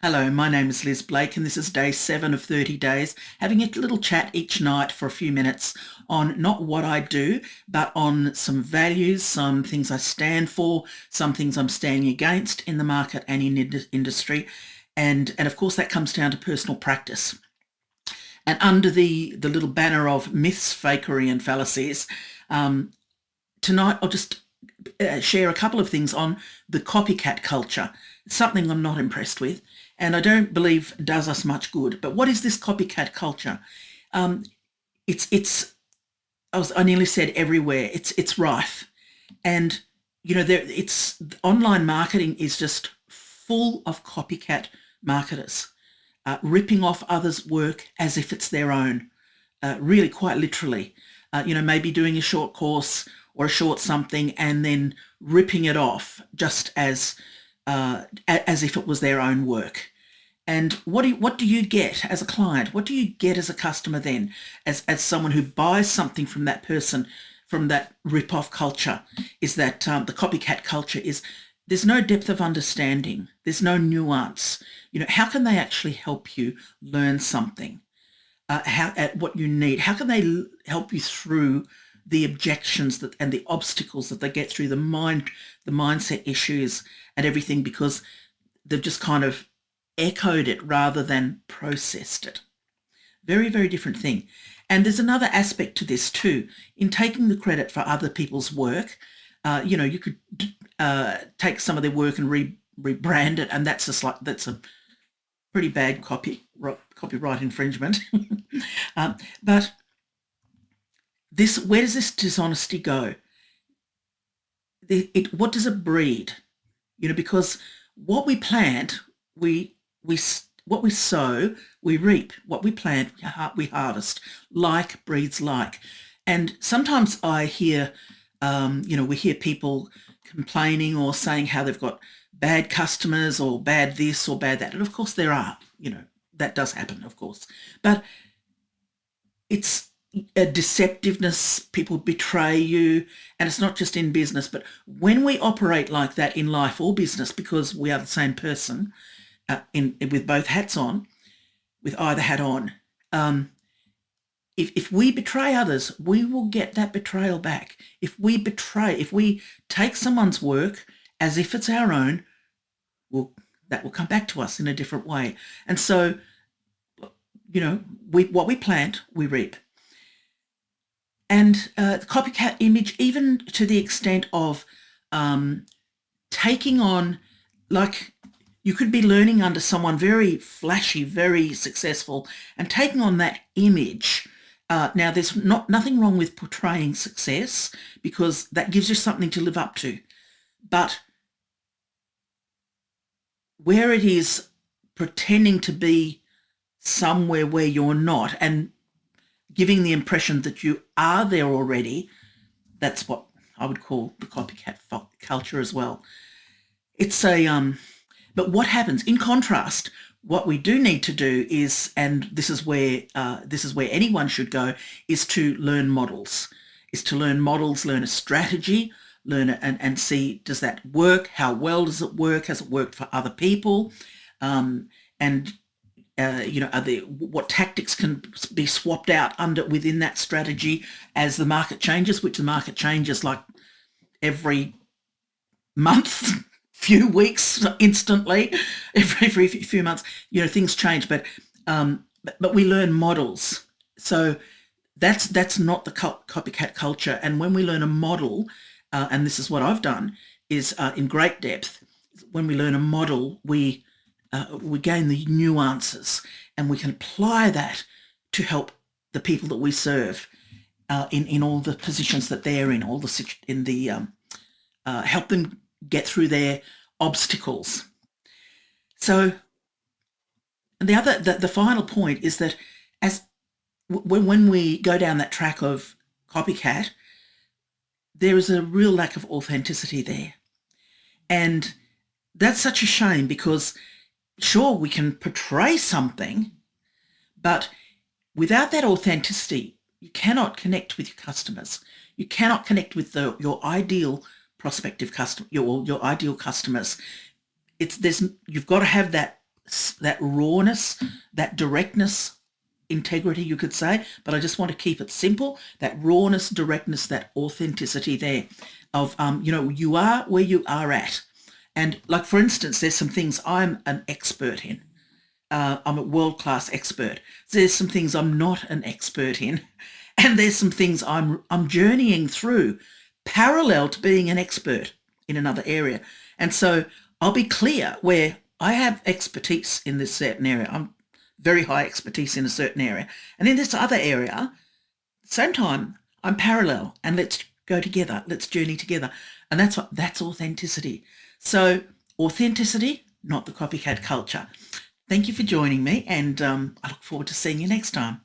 Hello, my name is Liz Blake and this is day 7 of 30 days, having a little chat each night for a few minutes on not what I do, but on some values, some things I stand for, some things I'm standing against in the market and in industry. And of course that comes down to personal practice. And under the little banner of myths, fakery and fallacies, tonight I'll just share a couple of things on the copycat culture. It's something I'm not impressed with and I don't believe does us much good. But what is this copycat culture? Um, it's I nearly said everywhere. It's rife, and it's online marketing is just full of copycat marketers, ripping off others' work as if it's their own, really quite literally. Maybe doing a short course or a short something and then ripping it off just as if it was their own work. And what do you get as a client? What do you get as a customer then, as someone who buys something from that person, from that rip-off culture? Is that the copycat culture is there's no depth of understanding. There's no nuance. How can they actually help you learn something? What you need? How can they help you through the objections and the obstacles that they get through, the mindset issues and everything, because they've just kind of echoed it rather than processed it. Very, very different thing. And there's another aspect to this too. In taking the credit for other people's work, you could take some of their work and rebrand it, and that's a pretty bad copyright infringement. But where does this dishonesty go? What does it breed? Because what we plant, what we sow, we reap. What we plant, we harvest. Like breeds like. And sometimes I hear, we hear people complaining or saying how they've got bad customers or bad this or bad that. And of course there are, that does happen, of course. But it's a deceptiveness, people betray you, and it's not just in business, but when we operate like that in life or business, because we are the same person, with both hats on, with either hat on, if we betray others, we will get that betrayal back. If we take someone's work as if it's our own, that will come back to us in a different way. And so, what we plant, we reap. And the copycat image, even to the extent of taking on, like, you could be learning under someone very flashy, very successful, and taking on that image. Now, there's nothing wrong with portraying success because that gives you something to live up to. But where it is pretending to be somewhere where you're not and giving the impression that you are there already, that's what I would call the copycat culture as well. It's but what happens in contrast, what we do need to do is, and this is where anyone should go, is to learn models, learn a strategy, learn it and see, does that work? How well does it work? Has it worked for other people? And what tactics can be swapped out within that strategy as the market changes, which the market changes like every month, few weeks, instantly, every few months, things change. But we learn models. So that's not the copycat culture. And when we learn a model, and this is what I've done, is in great depth. When we learn a model, we gain the nuances and we can apply that to help the people that we serve in all the positions that they're in, help them get through their obstacles. So the final point is that when we go down that track of copycat, there is a real lack of authenticity there. And that's such a shame because sure, we can portray something, but without that authenticity, you cannot connect with your customers. You cannot connect with your ideal prospective customer, your ideal customers. You've got to have that that rawness, that directness, integrity, you could say, but I just want to keep it simple. That rawness, directness, that authenticity there of, you are where you are at. And like, for instance, there's some things I'm an expert in. I'm a world-class expert. There's some things I'm not an expert in. And there's some things I'm journeying through parallel to being an expert in another area. And so I'll be clear where I have expertise in this certain area. I'm very high expertise in a certain area. And in this other area, same time, I'm parallel, and let's go together. Let's journey together. And that's authenticity. So authenticity, not the copycat culture. Thank you for joining me, and I look forward to seeing you next time.